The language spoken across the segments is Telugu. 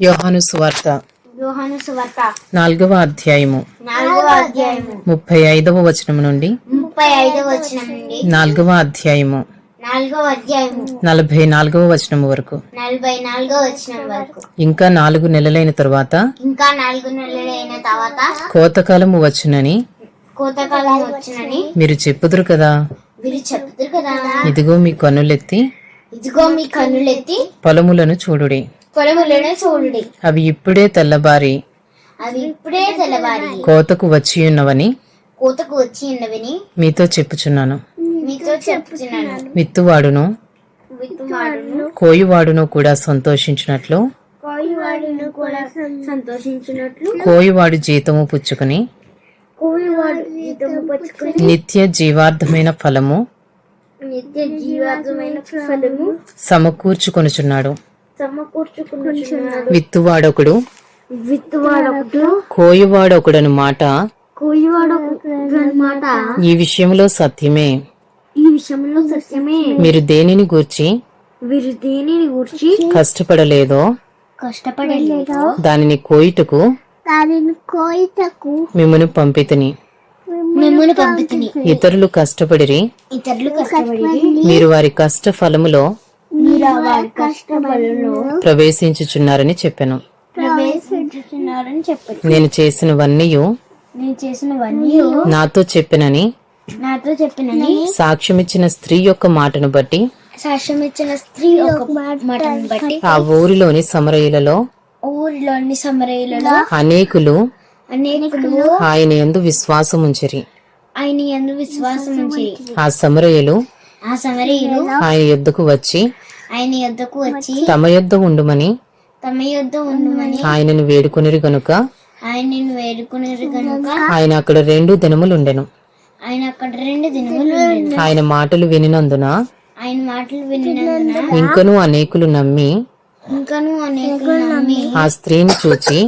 యోహాను సువార్త 4వ అధ్యాయము 35వ వచనం నుండి 4వ అధ్యాయము 44వ వచనం వరకు. ఇంకా 4 నెలలైన తరువాత కోతకాలము వచ్చునని మీరు చెప్పుదురు కదా. ఇదిగో మీ కన్నులెత్తి పొలములను చూడుడి. అవి ఇప్పుడే తెల్లబారి కోతకు వచ్చి ఉన్నవని మీతో చెప్పుచున్నాను. విత్తువాడును కోయువాడును కూడా సంతోషించినట్లు కోయువాడు జీతము పుచ్చుకుని నిత్య జీవార్థమైన ఫలము సమకూర్చుకొనుచున్నాడు. విత్తువాడొకడు కోయువాడొకడను మాట ఈ విషయంలో సత్యమే. మీరు దేనిని గూర్చి కష్టపడలేదో దానిని కోయుటకు మిమ్మును పంపితిని. ఇతరులు కష్టపడిరి, మీరు వారి కష్ట ఫలములో ప్రవేశించుచున్నారని చెప్పాను. నేను చేసినవన్నీ నాతో చెప్పినని సాక్ష్యమిచ్చిన స్త్రీ యొక్క మాటను బట్టి ఆ ఊరిలోని సమరయులలో అనేకులు ఆయన యందు విశ్వాసముంచిరి. ఆ సమరయులు ఆయన యొద్దకు వచ్చి తమ యొద్ద ఉండుమని ఆయనను వేడుకొనిరి గనుక ఆయన అక్కడ 2 దినములుండెను. ఆయన మాటలు వినినందున ఇంకనూ అనేకులు నమ్మి ఆ స్త్రీని చూచి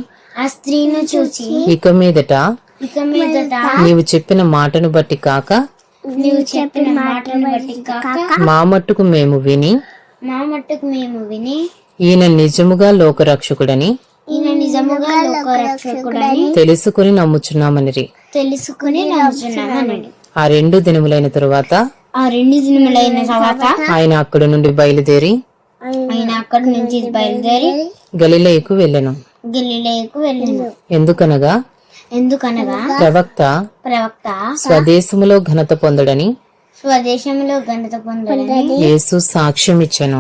ఇక మీదట నీవు చెప్పిన మాటను బట్టి కాక మా మట్టుకు మేము విని ఈయన నిజముగా లోకరక్షకుడని తెలుసుకుని నమ్ముచున్నామనిరి. ఆ 2 దినములైన తరువాత ఆయన అక్కడి నుండి బయలుదేరి గలిలయకు వెళ్ళెను. ఎందుకనగా ప్రవక్త స్వదేశములో ఘనత పొందడని యేసు సాక్ష్యం ఇచ్చెను.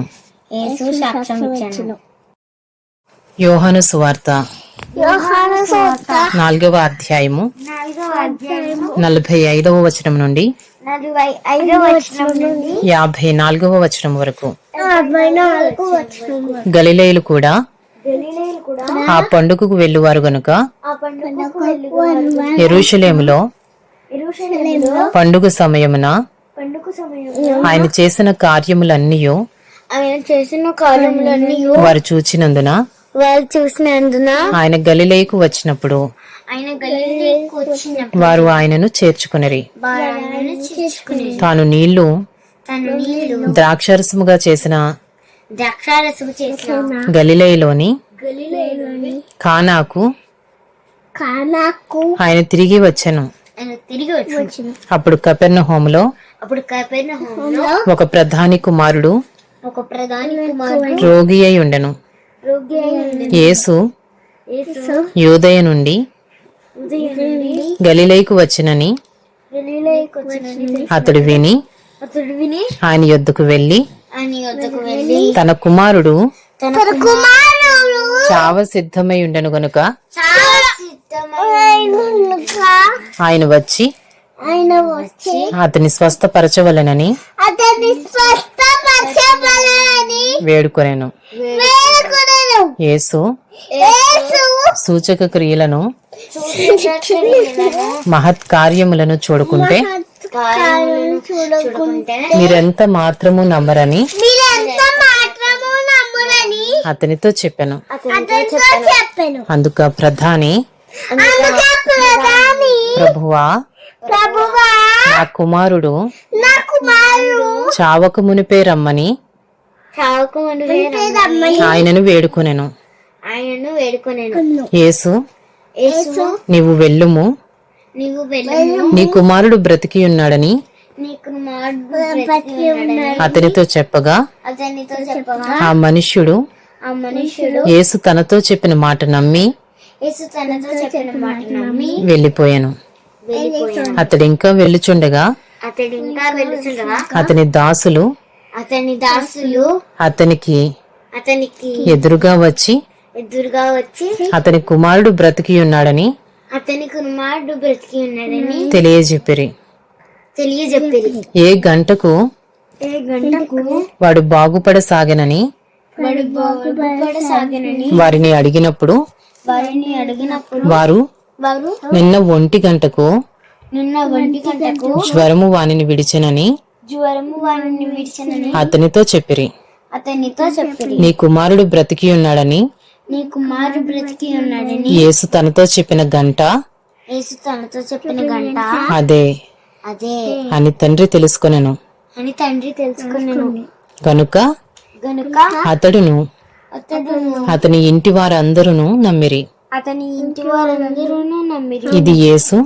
యోహాను సువార్త 4వ అధ్యాయము 45వ వచనం నుండి 54వ వచనం వరకు. గలిలయులు కూడా ఆ పండుగకు వెళ్ళువారు గనుక యెరూషలేములో పండుగ సమయమున ఆయన చేసిన కార్యములన్నీ వారు చూచినందున ఆయన గలిలయకు వచ్చినప్పుడు వారు ఆయనను చేర్చుకునిరి. తాను నీళ్లు ద్రాక్షారసముగా చేసిన గలిలయలోని కానాకు ఆయన తిరిగి వచ్చెను. అప్పుడు కపెర్నహూములో ఒక ప్రధాని కుమారుడు రోగి అయి ఉండెను. యేసు యూదయ నుండి గలిలయకు వచ్చినని అతడు విని ఆయన యొద్దకు వెళ్లి తన కుమారుడు చావ సిద్ధమై ఉండెను గనుక ఆయన వచ్చి అతని స్వస్థపరచవలెనని వేడుకొనెను. యేసు సూచక క్రియలను మహత్ కార్యములను చూడకుంటే మీరెంత మాత్రము నమ్మరని అతనితో చెప్పాను. అందుక ప్రధాని ప్రభువా నా కుమారుడు చావక మునిపే రమ్మని ఆయనను వేడుకొనెను. వేడుకొనెను. యేసు యేసు నీవు వెళ్ళుము, నీవు వెళ్ళుము, నీ కుమారుడు బ్రతికి ఉన్నాడని నీ కుమారుడు బ్రతికి ఉన్నాడని అతనితో చెప్పగా అతనితో చెప్పగా ఆ మనుష్యుడు ఆ మనుష్యుడు యేసు తనతో చెప్పిన మాట నమ్మి యేసు తనతో చెప్పిన మాట నమ్మి వెళ్ళిపోయాను. వెళ్ళిపోయాను. అతడు ఇంకా వెళ్ళుచుండగా అతడు ఇంకా వెళ్ళుచుండగా అతని దాసులు అతని దాసులు అతనికి అతనికి ఎదురుగా వచ్చి ఎదురుగా వచ్చి అతని కుమారుడు బ్రతికి ఉన్నాడని అతని కుమారుడు బ్రతికి ఉన్నాడని తెలియజెప్పిరి. తెలియజెప్పిరి. ఏ గంటకు ఏ గంటకు వాడు బాగుపడసాగెనని వాడు బాగుపడసాగెనని వారిని అడిగినప్పుడు వారిని అడిగినప్పుడు వారు వారు నిన్న 1 గంటకు నిన్న 1 గంటకు జ్వరము వానిని విడిచెనని జ్వరము వారిని విడిచెనని అతనితో చెప్పిరి. అతనితో చెప్పిరి. నీ కుమారుడు బ్రతికి ఉన్నాడని నీ కుమారుడు బ్రతికి ఉన్నాడని యేసు తనతో చెప్పిన గంట యేసు తనతో చెప్పిన గంట అదే అదే అని తండ్రి తెలుసుకొనెను. అని తండ్రి తెలుసుకున్నాను. కనుక గనుక అతడును అతడును అతని ఇంటి వారందరూ నమ్మిరి. అతని ఇంటి వారందరూ నమ్మిరి. ఇది యేసు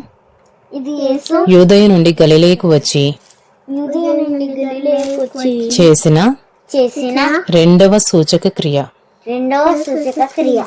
ఇది యేసు యూదయ నుండి గలిలయకు వచ్చి యూదయ నుండి గలిలయకు వచ్చి చేసిన చేసిన రెండవ సూచక క్రియ. రెండవ సూచక క్రియ.